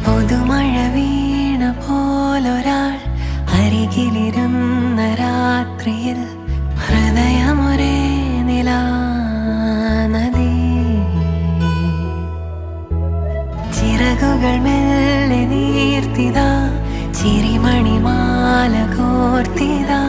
പുതുമഴ വീണ പോലൊരാൾ അരികിലിരുന്ന രാത്രിയിൽ ഹൃദയമൊരേ നിലാനദി. ചിറകുകൾ മെല്ലെ നീർത്തിതാ, ചിരിമണിമാല കോർത്തിതാ.